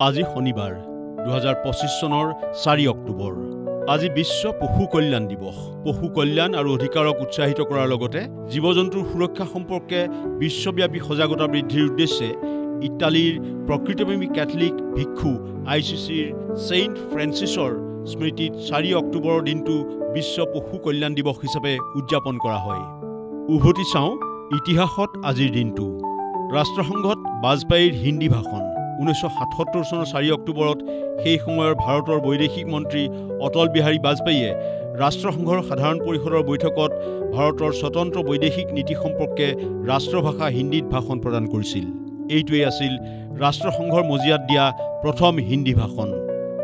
আজি শনিবাৰ 2025 চনৰ 4 অক্টোবৰ। আজি বিশ্ব পশু কল্যাণ দিৱস। পশু কল্যাণ আৰু অধিকাৰক উৎসাহিত কৰাৰ লগতে জীৱ-জন্তুৰ সুৰক্ষা সম্পৰ্কে বিশ্বব্যাপী সজাগতা বৃদ্ধিৰ উদ্দেশ্যে ইটালীৰ প্ৰকৃতিপ্ৰেমী কেথলিক ভিক্ষু ICCৰ ছেইণ্ট ফ্ৰেন্সিছৰ স্মৃতিত 4 অক্টোবৰৰ দিনটো বিশ্ব পশু কল্যাণ দিৱস হিচাপে উদযাপন কৰা হয়। উভতি চাওঁ ইতিহাসত আজিৰ দিনটো। ৰাষ্ট্ৰসংঘত বাজপেয়ীৰ হিন্দী ভাষণ 1977 চনৰ 4 অক্টোবৰত সেই সময়ৰ ভাৰতৰ বৈদেশিক মন্ত্ৰী অটল বিহাৰী বাজপেয়ীয়ে ৰাষ্ট্ৰসংঘৰ সাধাৰণ পৰিষদৰ বৈঠকত ভাৰতৰ স্বতন্ত্ৰ বৈদেশিক নীতি সম্পৰ্কে ৰাষ্ট্ৰভাষা হিন্দীত ভাষণ প্ৰদান কৰিছিল। এইটোৱেই আছিল ৰাষ্ট্ৰসংঘৰ মজিয়াত দিয়া প্ৰথম হিন্দী ভাষণ।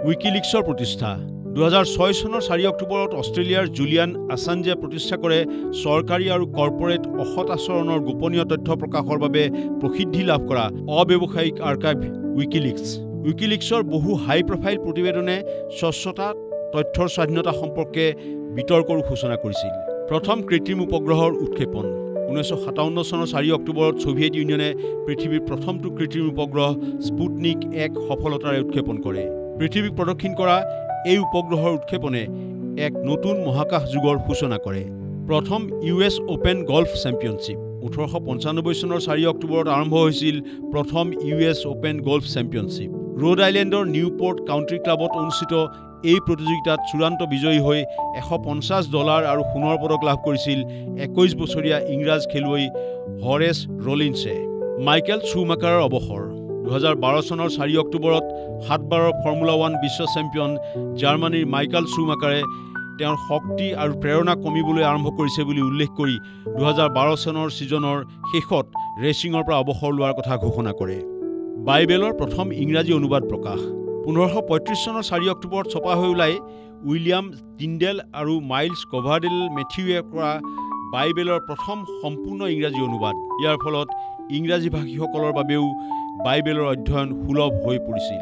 উইকিলিক্সৰ প্ৰতিষ্ঠা 2006 চনৰ 4 অক্টোবৰত অষ্ট্ৰেলিয়াৰ জুলিয়ান আছাঞ্জে প্ৰতিষ্ঠা কৰে চৰকাৰী আৰু কৰ্পৰেট অসৎ আচৰণৰ গোপনীয় তথ্য প্ৰকাশৰ বাবে প্ৰসিদ্ধি লাভ কৰা অব্যৱসায়িক আৰ্কাইভ উইকিলিক্স। উইকিলিক্সৰ বহু হাই প্ৰফাইল প্ৰতিবেদনে স্বচ্ছতা তথ্যৰ স্বাধীনতা সম্পৰ্কে বিতৰ্কৰ সূচনা কৰিছিল। প্ৰথম কৃত্ৰিম উপগ্ৰহৰ উৎক্ষেপণ 1957 চনৰ 4 অক্টোবৰত ছোভিয়েট ইউনিয়নে পৃথিৱীৰ প্ৰথমটো কৃত্ৰিম উপগ্ৰহ স্পুটনিক 1 সফলতাৰে উৎক্ষেপণ কৰে। পৃথিৱীক প্ৰদক্ষিণ কৰা এই উপগ্ৰহৰ উৎক্ষেপণে এক নতুন মহাকাশ যুগৰ সূচনা কৰে। প্ৰথম US অপেন গল্ফ চেম্পিয়নশ্বিপ 1895 চনৰ 4 অক্টোবৰত আৰম্ভ হৈছিল প্ৰথম US open golf championship. Road আইলেণ্ডৰ নিউপৰ্ট কাউণ্ট্ৰি ক্লাবত অনুষ্ঠিত এই প্ৰতিযোগিতাত চূড়ান্ত বিজয়ী হৈ $150 আৰু সোণৰ পদক লাভ কৰিছিল 21 বছৰীয়া ইংৰাজ খেলুৱৈ হৰেছ ৰলিন্সে। মাইকেল শ্বুমাকাৰৰ অৱসৰ 2012 চনৰ 4 অক্টোবৰত 7 বাৰৰ ফৰ্মুলা 1 বিশ্ব চেম্পিয়ন জাৰ্মানীৰ মাইকেল শ্বুমাকাৰে তেওঁৰ শক্তি আৰু প্ৰেৰণা কমিবলৈ আৰম্ভ কৰিছে বুলি উল্লেখ কৰি 2012 চনৰ ছিজনৰ শেষত ৰেচিঙৰ পৰা অৱসৰ লোৱাৰ কথা ঘোষণা কৰে। বাইবেলৰ প্ৰথম ইংৰাজী অনুবাদ প্ৰকাশ 1535 চনৰ 4 অক্টোবৰত ছপা হৈ ওলাই উইলিয়াম টিণ্ডেল আৰু মাইলছ কভাৰডেল মেথিউৱে কৰা বাইবেলৰ প্ৰথম সম্পূৰ্ণ ইংৰাজী অনুবাদ। ইয়াৰ ফলত ইংৰাজী ভাষীসকলৰ বাবেও বাইবেলৰ অধ্যয়ন সুলভ হৈ পৰিছিল।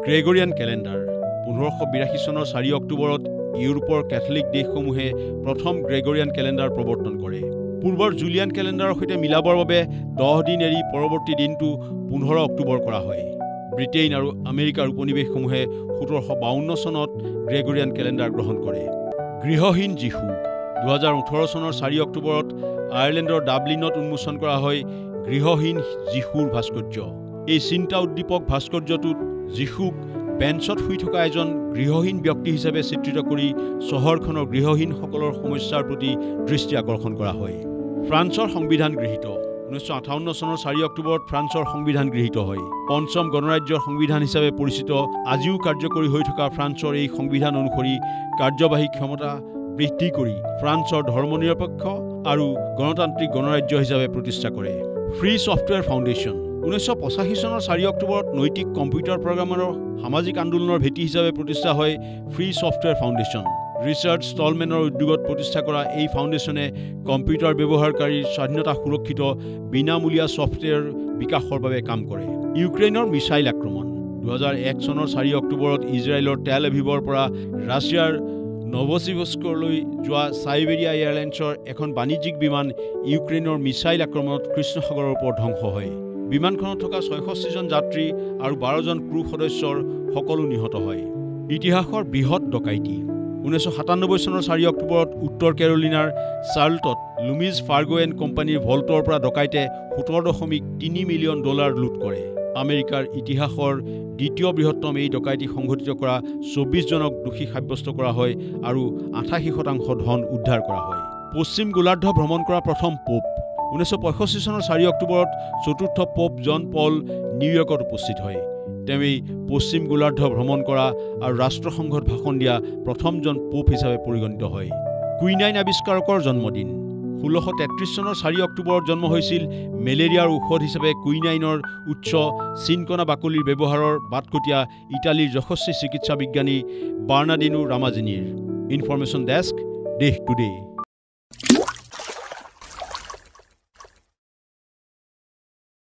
গ্ৰেগৰিয়ান কেলেণ্ডাৰ 1582 চনৰ 4 অক্টোবৰত ইউৰোপৰ কেথলিক দেশসমূহে প্ৰথম গ্ৰেগৰিয়ান কেলেণ্ডাৰ প্ৰৱৰ্তন কৰে। পূৰ্বৰ জুলিয়ান কেলেণ্ডাৰৰ সৈতে মিলাবৰ বাবে 10 দিন এৰি পৰৱৰ্তী দিনটো 15 অক্টোবৰ কৰা হয়। ব্ৰিটেইন আৰু আমেৰিকাৰ উপনিৱেশসমূহে 1752 চনত গ্ৰেগৰিয়ান কেলেণ্ডাৰ গ্ৰহণ কৰে। গৃহহীন যীশু 2018 চনৰ 4 অক্টোবৰত আয়াৰলেণ্ডৰ ডাবলিনত উন্মোচন কৰা হয় গৃহহীন যীশুৰ ভাস্কৰ্য। এই চিন্তা উদ্দীপক ভাস্কৰ্যটোত যীশুক বেঞ্চত শুই থকা এজন গৃহহীন ব্যক্তি হিচাপে চিত্ৰিত কৰি চহৰখনৰ গৃহহীনসকলৰ সমস্যাৰ প্ৰতি দৃষ্টি আকৰ্ষণ কৰা হয়। ফ্ৰান্সৰ সংবিধান গৃহীত 1958 চনৰ 4 অক্টোবৰত ফ্ৰান্সৰ সংবিধান গৃহীত হয়। পঞ্চম গণৰাজ্যৰ সংবিধান হিচাপে পৰিচিত আজিও কাৰ্যকৰী হৈ থকা ফ্ৰান্সৰ এই সংবিধান অনুসৰি কাৰ্যবাহী ক্ষমতা বৃদ্ধি কৰি ফ্ৰান্সৰ ধৰ্মনিৰপেক্ষ আৰু গণতান্ত্ৰিক গণৰাজ্য হিচাপে প্ৰতিষ্ঠা কৰে। ফ্ৰী ছফ্টৱেৰ ফাউণ্ডেশ্যন 1985 চনৰ 4 অক্টোবৰত নৈতিক কম্পিউটাৰ প্ৰগ্ৰামাৰৰ সামাজিক আন্দোলনৰ ভেটি হিচাপে প্ৰতিষ্ঠা হয় ফ্ৰী ছফ্টৱেৰ ফাউণ্ডেশ্যন। ৰিচাৰ্ড ষ্টলমেনৰ উদ্যোগত প্ৰতিষ্ঠা কৰা এই ফাউণ্ডেশ্যনে কম্পিউটাৰ ব্যৱহাৰকাৰীৰ স্বাধীনতা সুৰক্ষিত বিনামূলীয়া ছফ্টৱেৰ বিকাশৰ বাবে কাম কৰে। ইউক্ৰেইনৰ মিছাইল আক্ৰমণ 2001 চনৰ 4 অক্টোবৰত ইজৰাইলৰ টেল এভিভৰ পৰা ৰাছিয়াৰ নভছিবিৰ্স্কলৈ যোৱা চাইবেৰিয়া এয়াৰলাইন্সৰ এখন বাণিজ্যিক বিমান ইউক্ৰেইনৰ মিছাইল আক্ৰমণত কৃষ্ণসাগৰৰ ওপৰত ধ্বংস হয়। বিমানখনত থকা 66 জন যাত্ৰী আৰু 12 জন ক্ৰু সদস্যৰ সকলো নিহত হয়। ইতিহাসৰ বৃহৎ ডকাইতি 1997 চনৰ 4 অক্টোবৰত উত্তৰ কেৰোলিনাৰ চাৰ্লটত লুমিজ ফাৰ্গো এণ্ড কোম্পানীৰ ভল্টৰ পৰা ডকাইতে $17.3 মিলিয়ন লুট কৰে। আমেৰিকাৰ ইতিহাসৰ দ্বিতীয় বৃহত্তম এই ডকাইতি সংঘটিত কৰা 24 জনক দোষী সাব্যস্ত কৰা হয় আৰু 88% ধন উদ্ধাৰ কৰা হয়। পশ্চিম গোলাৰ্ধ ভ্ৰমণ কৰা প্ৰথম পোপ 1965 চনৰ 4 অক্টোবৰত চতুৰ্থ পোপ জন পল নিউয়ৰ্কত উপস্থিত হয়। তেওঁই পশ্চিম গোলাৰ্ধ ভ্ৰমণ কৰা আৰু ৰাষ্ট্ৰসংঘত ভাষণ দিয়া প্ৰথমজন পোপ হিচাপে পৰিগণিত হয়। কুইনাইন আৱিষ্কাৰকৰ জন্মদিন 1633 চনৰ 4 অক্টোবৰত জন্ম হৈছিল মেলেৰিয়াৰ ঔষধ হিচাপে কুইনাইনৰ উৎস চিনকণা বাকলিৰ ব্যৱহাৰৰ বাটকটীয়া ইটালীৰ যশস্বী চিকিৎসা বিজ্ঞানী বাৰ্নাৰ্ডিনো ৰামাজিনিৰ। ইনফৰমেশ্যন ডেস্ক, দেশ টুডে।